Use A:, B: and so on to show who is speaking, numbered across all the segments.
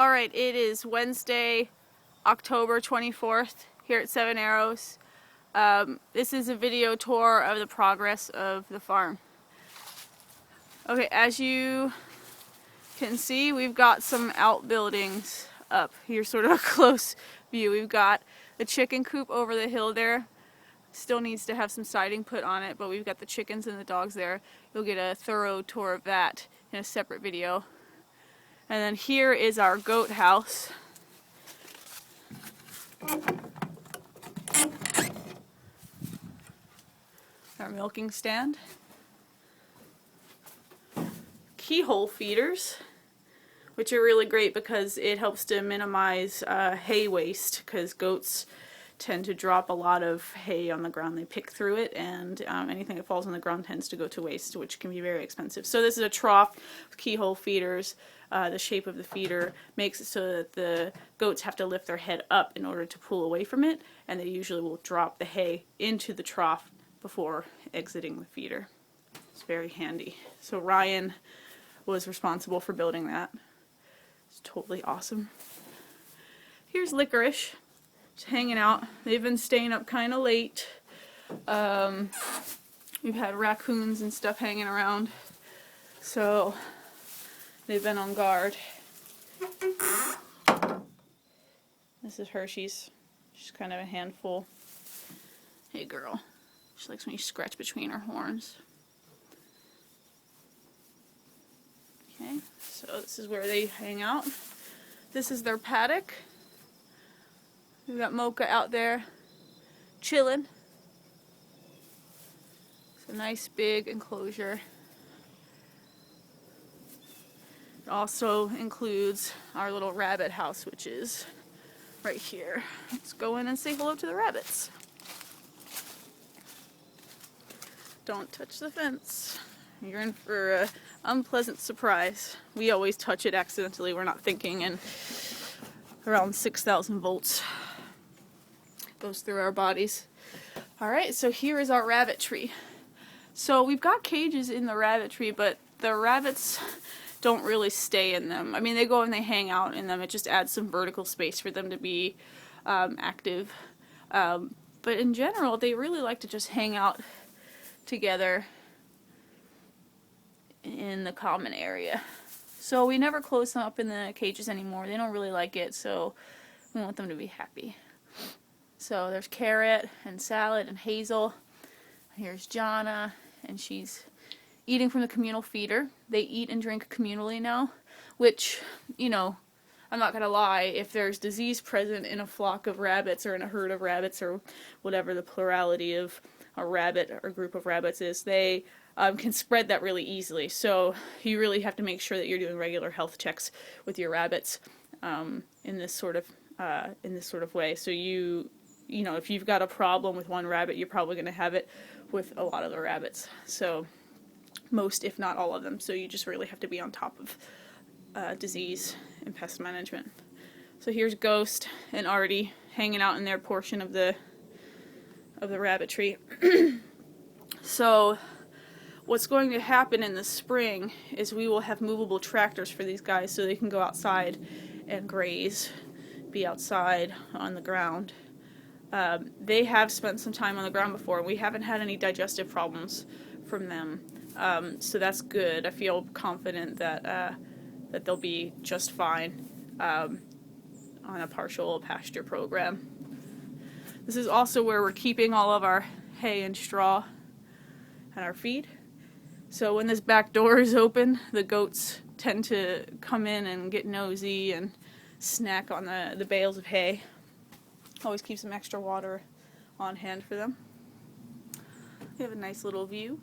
A: Alright, it is Wednesday, October 24th here at Seven Arrows. This is a video tour of the progress of the farm. Okay, as you can see, we've got some outbuildings up. Here's sort of a close view. We've got the chicken coop over the hill there. Still needs to have some siding put on it, but we've got the chickens and the dogs there. You'll get a thorough tour of that in a separate video. And then here is our goat house. Our milking stand. Keyhole feeders, which are really great because it helps to minimize hay waste, because goats tend to drop a lot of hay on the ground. They pick through it, and anything that falls on the ground tends to go to waste, which can be very expensive. So this is a trough with keyhole feeders. The shape of the feeder makes it so that the goats have to lift their head up in order to pull away from it, and they usually will drop the hay into the trough before exiting the feeder. It's very handy. So Ryan was responsible for building that. It's totally awesome. Here's Licorice. Just hanging out. They've been staying up kind of late. We've had raccoons and stuff hanging around, so they've been on guard. This is Hershey's. She's kind of a handful. Hey girl. She likes when you scratch between her horns. Okay, so this is where they hang out. This is their paddock. We've got Mocha out there chilling. It's a nice big enclosure. It also includes our little rabbit house, which is right here. Let's go in and say hello to the rabbits. Don't touch the fence. You're in for an unpleasant surprise. We always touch it accidentally. We're not thinking, and around 6,000 volts goes through our bodies. Alright, so here is our rabbit tree. So we've got cages in the rabbit tree, but the rabbits don't really stay in them. I mean, they go and they hang out in them. It just adds some vertical space for them to be active. But in general, they really like to just hang out together in the common area. So we never close them up in the cages anymore. They don't really like it, so we want them to be happy. So there's Carrot and Salad and Hazel. Here's Jana, and she's eating from the communal feeder. They eat and drink communally now, which, you know, I'm not gonna lie, if there's disease present in a flock of rabbits or in a herd of rabbits or whatever the plurality of a rabbit or group of rabbits is, they can spread that really easily. So you really have to make sure that you're doing regular health checks with your rabbits in this sort of way. So you know, if you've got a problem with one rabbit, you're probably going to have it with a lot of the rabbits. So most, if not all of them. So you just really have to be on top of disease and pest management. So here's Ghost and Artie hanging out in their portion of the rabbit tree. So what's going to happen in the spring is we will have movable tractors for these guys so they can go outside and graze, be outside on the ground. They have spent some time on the ground before, and we haven't had any digestive problems from them. So that's good. I feel confident that that they'll be just fine on a partial pasture program. This is also where we're keeping all of our hay and straw and our feed. So when this back door is open, the goats tend to come in and get nosy and snack on the bales of hay. Always keep some extra water on hand for them. We have a nice little view.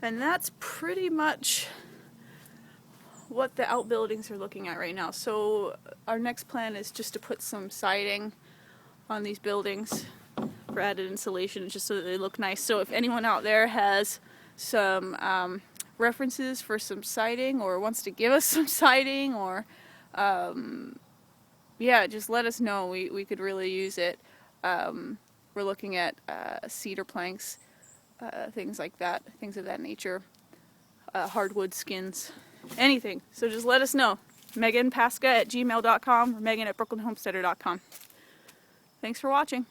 A: And that's pretty much what the outbuildings are looking at right now. So our next plan is just to put some siding on these buildings for added insulation, just so that they look nice. So if anyone out there has some references for some siding, or wants to give us some siding, or yeah, just let us know. We could really use it. We're looking at cedar planks, things like that, things of that nature, hardwood skins anything. So just let us know. meganpasca@gmail.com or megan@brooklynhomesteader.com. Thanks for watching.